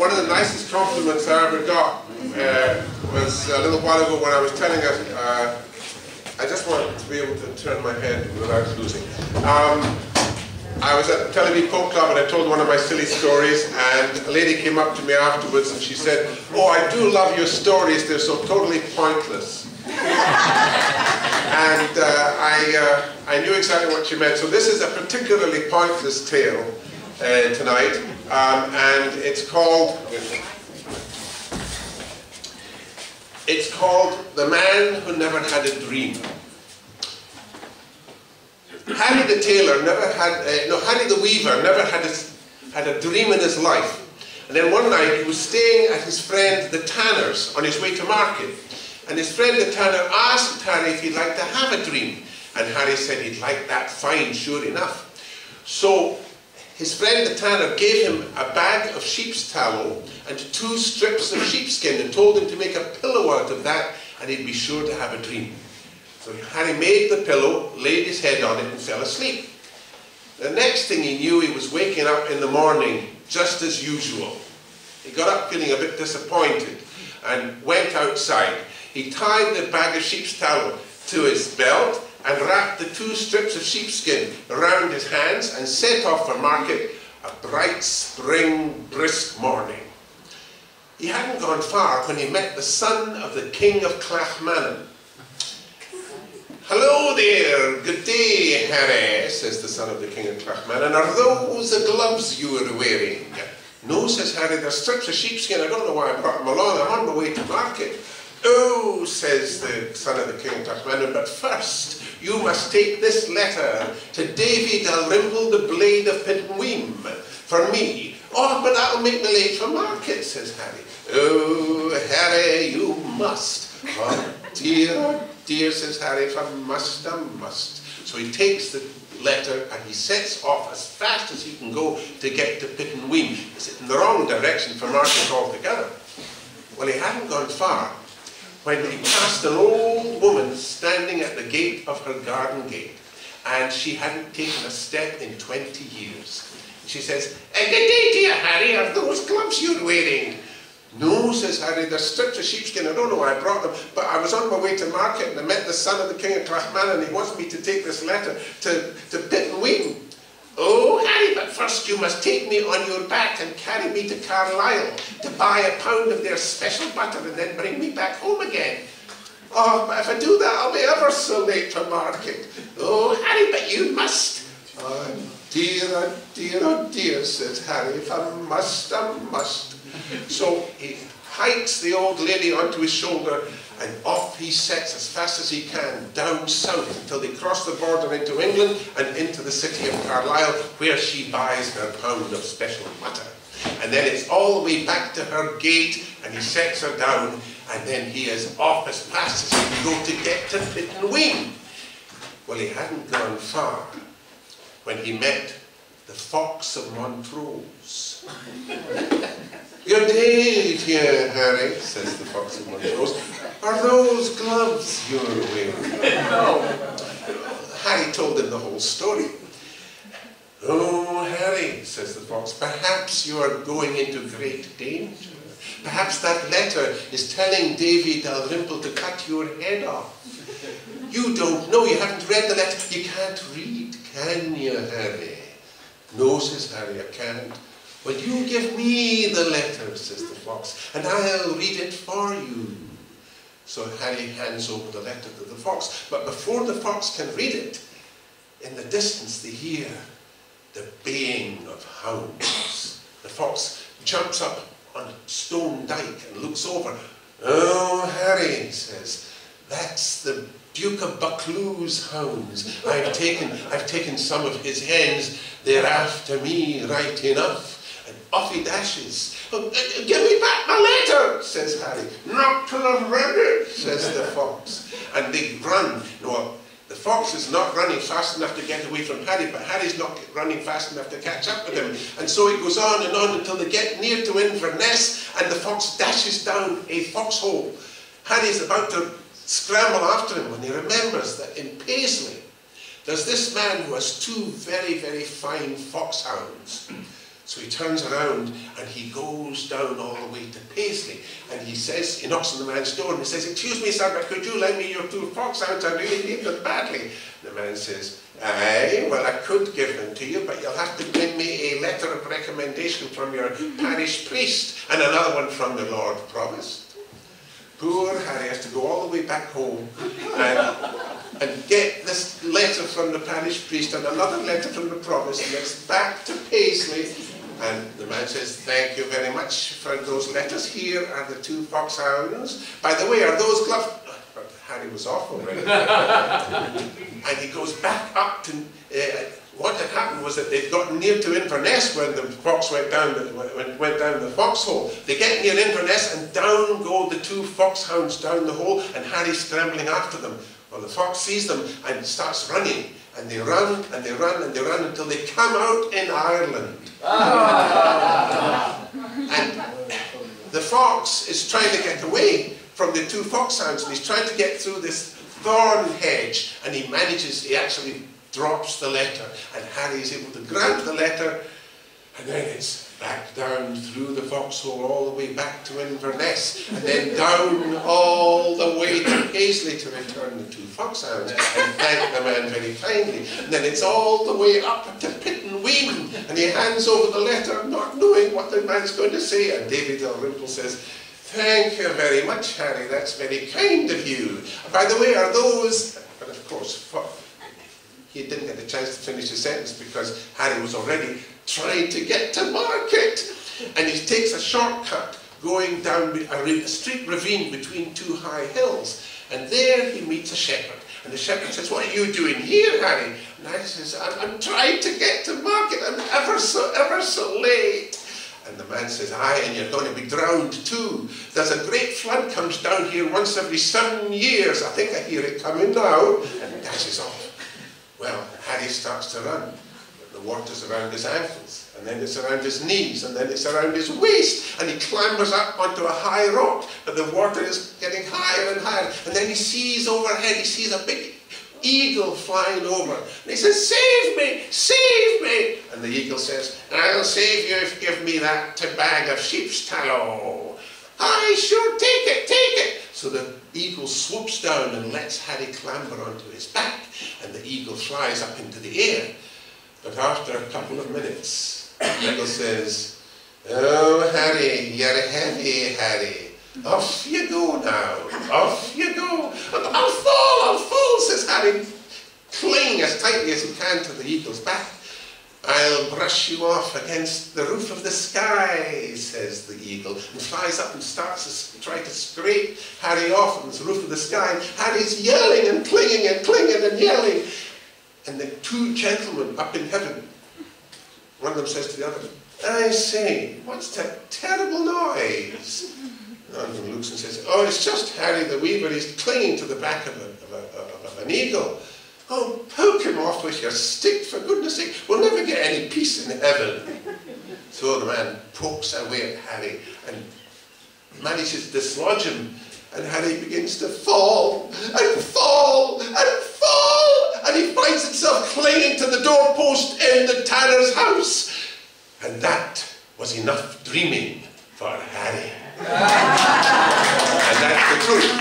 one of the nicest compliments I ever got was a little while ago when I was telling it. I just wanted to be able to turn my head without losing. I was at the Tel Aviv Folk Club and I told one of my silly stories, and a lady came up to me afterwards and she said, "Oh, I do love your stories, they're so totally pointless." And I knew exactly what she meant. So this is a particularly pointless tale tonight, and it's called The Man Who Never Had a Dream. Harry the tailor never had, Harry the weaver never had a dream in his life. And then one night he was staying at his friend the tanner's on his way to market. And his friend the tanner asked Harry if he'd like to have a dream. And Harry said he'd like that fine, sure enough. So his friend the tanner gave him a bag of sheep's tallow and 2 strips of sheepskin and told him to make a pillow out of that and he'd be sure to have a dream. So Harry made the pillow, laid his head on it and fell asleep. The next thing he knew, he was waking up in the morning just as usual. He got up feeling a bit disappointed and went outside. He tied the bag of sheep's tallow to his belt and wrapped the 2 strips of sheepskin around his hands and set off for market a bright spring brisk morning. He hadn't gone far when he met the son of the king of Clachmannan. "Hello there, good day, Harry," says the son of the king of Clachmannan. "Are those the gloves you were wearing?" "No," says Harry, "they're strips of sheepskin. I don't know why I brought them along. I'm on my way to market." "Oh," says the son of the king of Clachmannan, "but first you must take this letter to Davy Dalrymple, the Blade of Pittenweem, for me." "Oh, but that'll make me late for market," says Harry. "Oh, Harry, you must." "Oh, dear, says Harry, "if I must, I must." So he takes the letter and he sets off as fast as he can go to get to Pittenweem. It's in the wrong direction for market altogether. Well, he hadn't gone far when he passed an old woman standing at the gate of her garden gate, and she hadn't taken a step in 20 years. She says, "Good day to you, Harry. Are those gloves you're wearing?" "No," says Harry, "they're strips of sheepskin. I don't know why I brought them, but I was on my way to market and I met the son of the king of Clachmannan and he wants me to take this letter to Pittenweem." "Oh, Harry, but first you must take me on your back and carry me to Carlisle to buy a pound of their special butter and then bring me back home again." "Oh, but if I do that, I'll be ever so late for market." "Oh, Harry, but you must." "Oh, dear, says Harry, "if I must, I must." So he hikes the old lady onto his shoulder and off he sets as fast as he can down south until they cross the border into England and into the city of Carlisle, where she buys her pound of special butter. And then it's all the way back to her gate and he sets her down and then he is off as fast as he can go to get to Pittenweem. Well, he hadn't gone far when he met the Fox of Montrose. "Good day, dear Harry," says the Fox of Montrose. "Are those gloves you're wearing?" "No." Harry told him the whole story. "Oh, Harry," says the Fox, "perhaps you are going into great danger. Perhaps that letter is telling Davy Dalrymple to cut your head off. You don't know, you haven't read the letter. You can't read, can you, Harry?" "No," says Harry, "I can't." "Well, you give me the letter," says the Fox, "and I'll read it for you." So Harry hands over the letter to the Fox, but before the Fox can read it, in the distance they hear the baying of hounds. The Fox jumps up on a stone dike and looks over. "Oh, Harry," he says, "that's the Duke of Buccleuch's hounds. I've taken some of his hens. They're after me right enough." And off he dashes. "Oh, give me back my letter," says Harry. "Not till I've read it," says the Fox. And they run. Well, the Fox is not running fast enough to get away from Harry, but Harry's not running fast enough to catch up with him. And so it goes on until they get near to Inverness, and the Fox dashes down a foxhole. Harry's about to scramble after him when he remembers that in Paisley there's this man who has 2 very, very fine foxhounds. So he turns around and he goes down all the way to Paisley, and he says, he knocks on the man's door and he says, "Excuse me, sir, but could you lend me your 2 foxhounds? I really need them badly." The man says, "Aye, well, I could give them to you, but you'll have to bring me a letter of recommendation from your parish priest and another one from the Lord Provost." Poor Harry has to go all the way back home and get this letter from the parish priest and another letter from the provost, and gets back to Paisley. And the man says, "Thank you very much for those letters. Here are the 2 foxhounds. By the way, are those gloves?" But Harry was off already. And he goes back up to... what had happened was that they'd gotten near to Inverness when the fox went down the foxhole. They get near Inverness and down go the 2 foxhounds down the hole, and Harry's scrambling after them. Well, the fox sees them and starts running, and they run and they run and they run until they come out in Ireland. And the fox is trying to get away from the 2 foxhounds, and he's trying to get through this thorn hedge, and he actually drops the letter, and Harry is able to grab the letter, and then it's back down through the foxhole all the way back to Inverness, and then down all the way to Paisley to return the 2 foxhounds and thank the man very kindly. And then it's all the way up to Pittenweem, and he hands over the letter not knowing what the man's going to say, and Davy Dalrymple says, "Thank you very much, Harry, that's very kind of you. By the way, are those..." But of course, he didn't get a chance to finish his sentence because Harry was already trying to get to market. And he takes a shortcut going down a steep ravine between 2 high hills. And there he meets a shepherd. And the shepherd says, "What are you doing here, Harry?" And Harry says, I'm trying to get to market. I'm ever so late." And the man says, "Aye, and you're going to be drowned too. There's a great flood comes down here once every 7 years. I think I hear it coming now." And he dashes off. Well, Harry starts to run. The water's around his ankles, and then it's around his knees, and then it's around his waist, and he clambers up onto a high rock, but the water is getting higher and higher, and then he sees overhead, he sees a big eagle flying over, and he says, "Save me, save me!" And the eagle says, "I'll save you if you give me that bag of sheep's tallow." "Aye, sure, take it, take it!" So the eagle swoops down and lets Harry clamber onto his back, and the eagle flies up into the air. But after a couple of minutes, the eagle says, "Oh, Harry, you're heavy, Harry. Off you go now, off you go." I'll fall, says Harry, clinging as tightly as he can to the eagle's back. "I'll brush you off against the roof of the sky," says the eagle, and flies up and starts to try to scrape Harry off on the roof of the sky. Harry's yelling and clinging and yelling. And the 2 gentlemen up in heaven, one of them says to the other, "I say, what's that terrible noise?" And one of them looks and says, "Oh, it's just Harry the Weaver. He's clinging to the back of an eagle." "Oh, poke him off with your stick, for goodness sake. We'll never get any peace in heaven." So the man pokes away at Harry and manages to dislodge him. And Harry begins to fall and fall and fall. And he finds himself clinging to the doorpost in the tanner's house. And that was enough dreaming for Harry. And that's the truth.